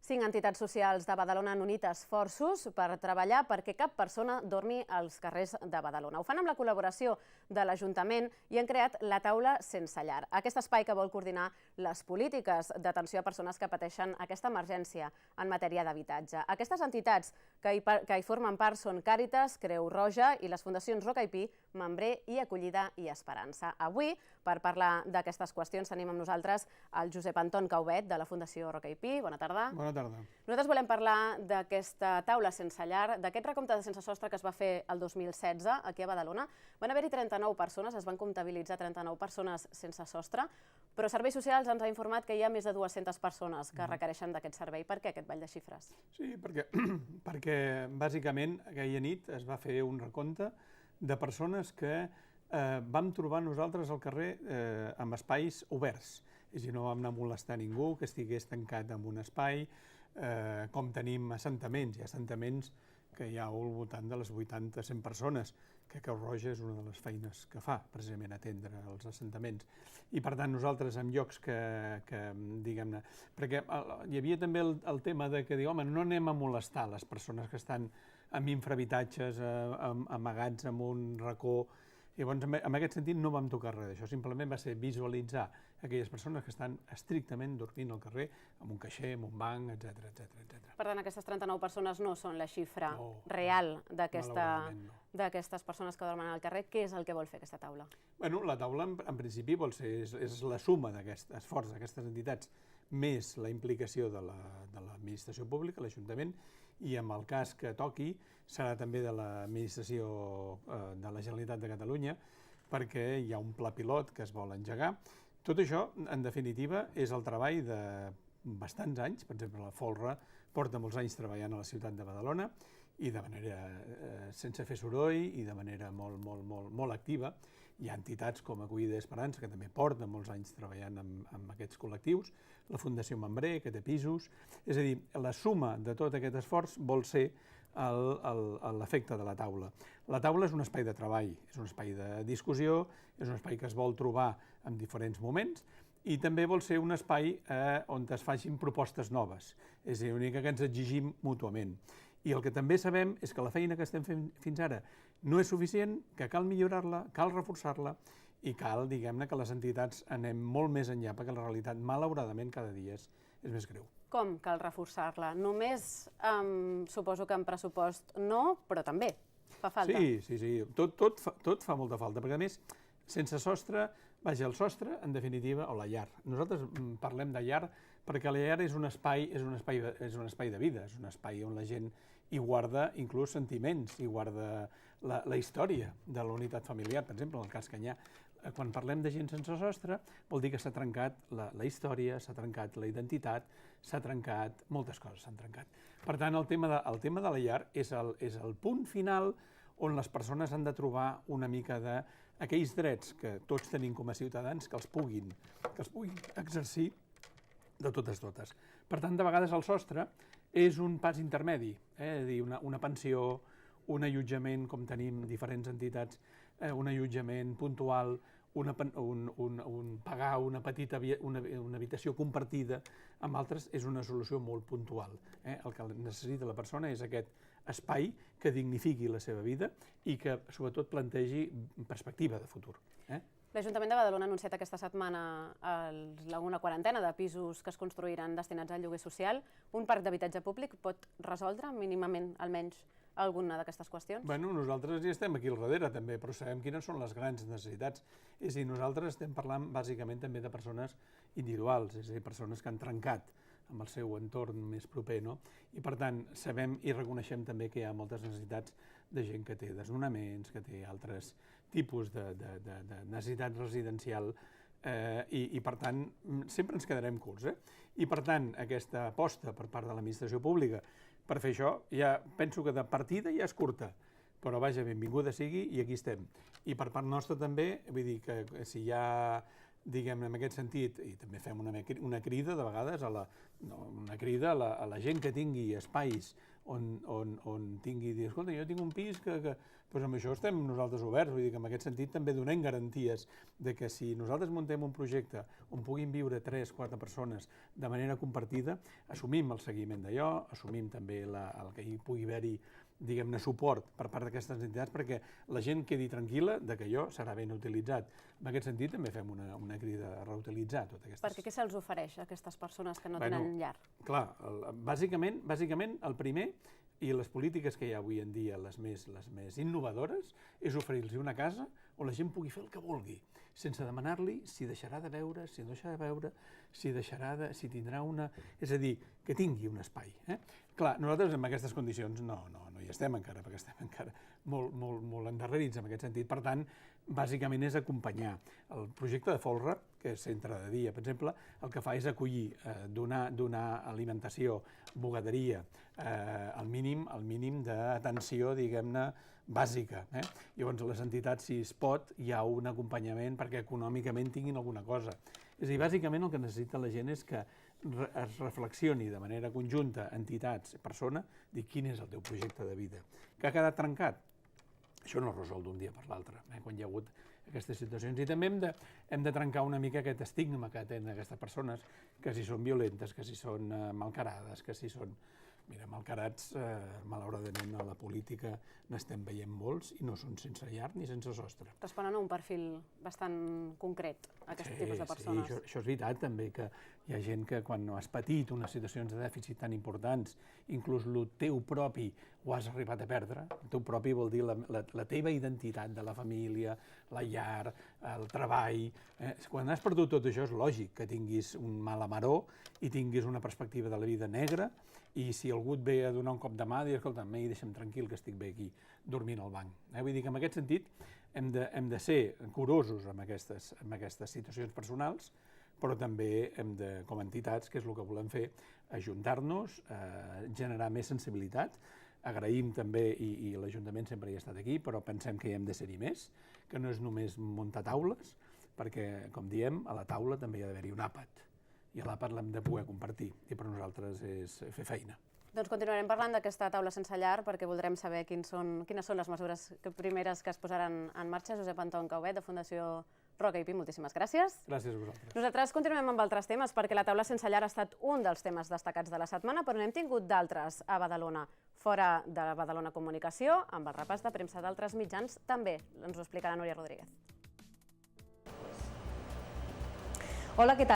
5 entitats socials de Badalona han unit esforços per treballar perquè cap persona dormi als carrers de Badalona. Ho fan amb la col·laboració de l'Ajuntament i han creat la taula Sense Llar, aquest espai que vol coordinar les polítiques d'atenció a persones que pateixen aquesta emergència en matèria d'habitatge. Aquestes entitats que hi formen part són Càritas, Creu Roja i les fundacions Roca i Pi, Membré i Acollida i Esperança. Avui, per parlar d'aquestes qüestions, tenim amb nosaltres el Josep Anton Caubet, de la Fundació Roca i Pi. Bona tarda. Bona tarda. Nosaltres volem parlar d'aquesta taula sense llar, d'aquest recompte de sense sostre que es va fer el 2016 aquí a Badalona. Van haver-hi 39 persones, es van comptabilitzar 39 persones sense sostre, però Serveis Socials ens ha informat que hi ha més de 200 persones que requereixen d'aquest servei. Per què aquest ball de xifres? Sí, perquè bàsicament aquella nit es va fer un recompte de persones que vam trobar nosaltres al carrer amb espais oberts. És a dir, no vam anar a molestar ningú que estigués tancat en un espai, com tenim assentaments. Hi ha assentaments que hi ha al voltant de les 80-100 persones, que Creu Roja és una de les feines que fa, precisament atendre els assentaments. I per tant nosaltres en llocs que diguem-ne, perquè hi havia també el tema de que, home, no anem a molestar les persones que estan en infrahabitatges, amagats en un racó. Llavors, en aquest sentit, no vam tocar res d'això, simplement va ser visualitzar aquelles persones que estan estrictament dormint al carrer, amb un caixer, amb un banc, etc. Per tant, aquestes 39 persones no són la xifra real d'aquestes persones que dormen al carrer. Què és el que vol fer aquesta taula? Bueno, la taula, en principi, és la suma d'aquest esforç d'aquestes entitats, més la implicació de l'administració pública, l'Ajuntament, i en el cas que toqui serà també de l'administració de la Generalitat de Catalunya, perquè hi ha un pla pilot que es vol engegar. Tot això, en definitiva, és el treball de bastants anys. Per exemple, la Folra porta molts anys treballant a la ciutat de Badalona i de manera sense fer soroll i de manera molt activa. Hi ha entitats com Acollida i Esperança que també porten molts anys treballant amb aquests col·lectius, la Fundació Membré, que té pisos. És a dir, la suma de tot aquest esforç vol ser l'efecte de la taula. La taula és un espai de treball, és un espai de discussió, és un espai que es vol trobar en diferents moments i també vol ser un espai on es facin propostes noves, és a dir, una mica que ens exigim mútuament. I el que també sabem és que la feina que estem fent fins ara no és suficient, que cal millorar-la, cal reforçar-la i cal, diguem-ne, que les entitats anem molt més enllà, perquè la realitat, malauradament, cada dia és més greu. Com cal reforçar-la? Només suposo que en pressupost no, però també fa falta. Sí, tot fa molta falta, perquè a més, sense sostre, el sostre, en definitiva, o la llar. Nosaltres parlem de llar perquè la llar és un espai de vida, és un espai on la gent hi guarda inclús sentiments, hi guarda la història de la unitat familiar. Per exemple, en el cas Canyà, quan parlem de gent sense sostre, vol dir que s'ha trencat la història, s'ha trencat la identitat, s'ha trencat, moltes coses s'han trencat. Per tant, el tema de la llar és el punt final on les persones han de trobar una mica d'aquells drets que tots tenim com a ciutadans que els puguin exercir de totes. Per tant, de vegades el sostre és un pas intermedi, és a dir, una pensió, un allotjament, com tenim diferents entitats, un allotjament puntual, pagar una petita una habitació compartida amb altres és una solució molt puntual. El que necessita la persona és aquest espai que dignifiqui la seva vida i que, sobretot, plantegi perspectiva de futur. L'Ajuntament de Badalona ha anunciat aquesta setmana una quarantena de pisos que es construiran destinats al lloguer social. Un parc d'habitatge públic pot resoldre mínimament, almenys, alguna d'aquestes qüestions? Bueno, nosaltres ja estem aquí al darrere també, però sabem quines són les grans necessitats. És a dir, nosaltres estem parlant bàsicament també de persones individuals, és a dir, persones que han trencat amb el seu entorn més proper, no? I per tant, sabem i reconeixem també que hi ha moltes necessitats de gent que té desnonaments, que té altres tipus de necessitat residencial i per tant, sempre ens quedarem curts. I per tant, aquesta aposta per part de l'administració pública per fer això, ja penso que de partida ja és curta, però vaja, benvinguda sigui i aquí estem. I per part nostra també, vull dir que si hi ha, diguem-ne, en aquest sentit, i també fem una crida de vegades, una crida a la gent que tingui espais on tingui, dir, escolta, jo tinc un pis que doncs amb això estem nosaltres oberts, vull dir que en aquest sentit també donem garanties de que si nosaltres muntem un projecte on puguin viure 3-4 persones de manera compartida, assumim el seguiment d'allò, assumim també el que hi pugui haver-hi, diguem-ne, suport per part d'aquestes entitats perquè la gent quedi tranquil·la de que allò serà ben utilitzat. En aquest sentit també fem una crida a reutilitzar totes aquestes... Perquè què se'ls ofereix a aquestes persones que no tenen llar? Clar, bàsicament el primer i les polítiques que hi ha avui en dia, les més innovadores, és oferir-los una casa on la gent pugui fer el que vulgui, sense demanar-li si deixarà de beure, si no deixarà de beure, si tindrà una... És a dir, que tingui un espai. Clar, nosaltres en aquestes condicions no hi estem encara, perquè estem encara molt endarrerits en aquest sentit. Per tant, bàsicament és acompanyar. El projecte de Folra, que és centre de dia, per exemple, el que fa és acollir, donar alimentació, bugaderia, el mínim d'atenció, diguem-ne, bàsica. Llavors, les entitats, si es pot, hi ha un acompanyament perquè econòmicament tinguin alguna cosa. És a dir, bàsicament el que necessita la gent és que es reflexioni de manera conjunta, entitats, persona, dir quin és el teu projecte de vida. Que ha quedat trencat? Això no es resol d'un dia per l'altre, quan hi ha hagut aquestes situacions. I també hem de trencar una mica aquest estigma que tenen aquestes persones, que si són violentes, que si són malcarades, que si són... Mira, malcarats, malauradament, a la política n'estem veient molts i no són sense llar ni sense sostre. Responen a un perfil bastant concret, aquest tipus de persones. Sí, això és veritat també, que hi ha gent que quan has patit unes situacions de dèficit tan importants, inclús el teu propi ho has arribat a perdre, el teu propi vol dir la teva identitat de la família, la llar, el treball... Quan has perdut tot això és lògic que tinguis un mal amaror i tinguis una perspectiva de la vida negra i si algú et ve a donar un cop de mà, dir, escolta, deixa'm tranquil que estic bé aquí, dormint al banc. Vull dir que en aquest sentit hem de ser curosos amb aquestes situacions personals, però també hem de, com a entitats, que és el que volem fer, ajuntar-nos, generar més sensibilitat. Agraïm també, i l'Ajuntament sempre hi ha estat aquí, però pensem que hi hem de ser-hi més, que no és només muntar taules, perquè, com diem, a la taula també hi ha d'haver-hi un àpat. I l'àpat l'hem de poder compartir, i per nosaltres és fer feina. Doncs continuarem parlant d'aquesta taula sense llar perquè voldrem saber quines són les mesures primeres que es posaran en marxa. Josep Anton Caubet, de Fundació Roca i Pi, moltíssimes gràcies. Gràcies a vosaltres. Nosaltres continuem amb altres temes perquè la taula sense llar ha estat un dels temes destacats de la setmana, però n'hem tingut d'altres a Badalona. Fora de Badalona Comunicació, amb el repàs de premsa d'altres mitjans, també ens ho explicarà Núria Rodríguez. Hola, què tal?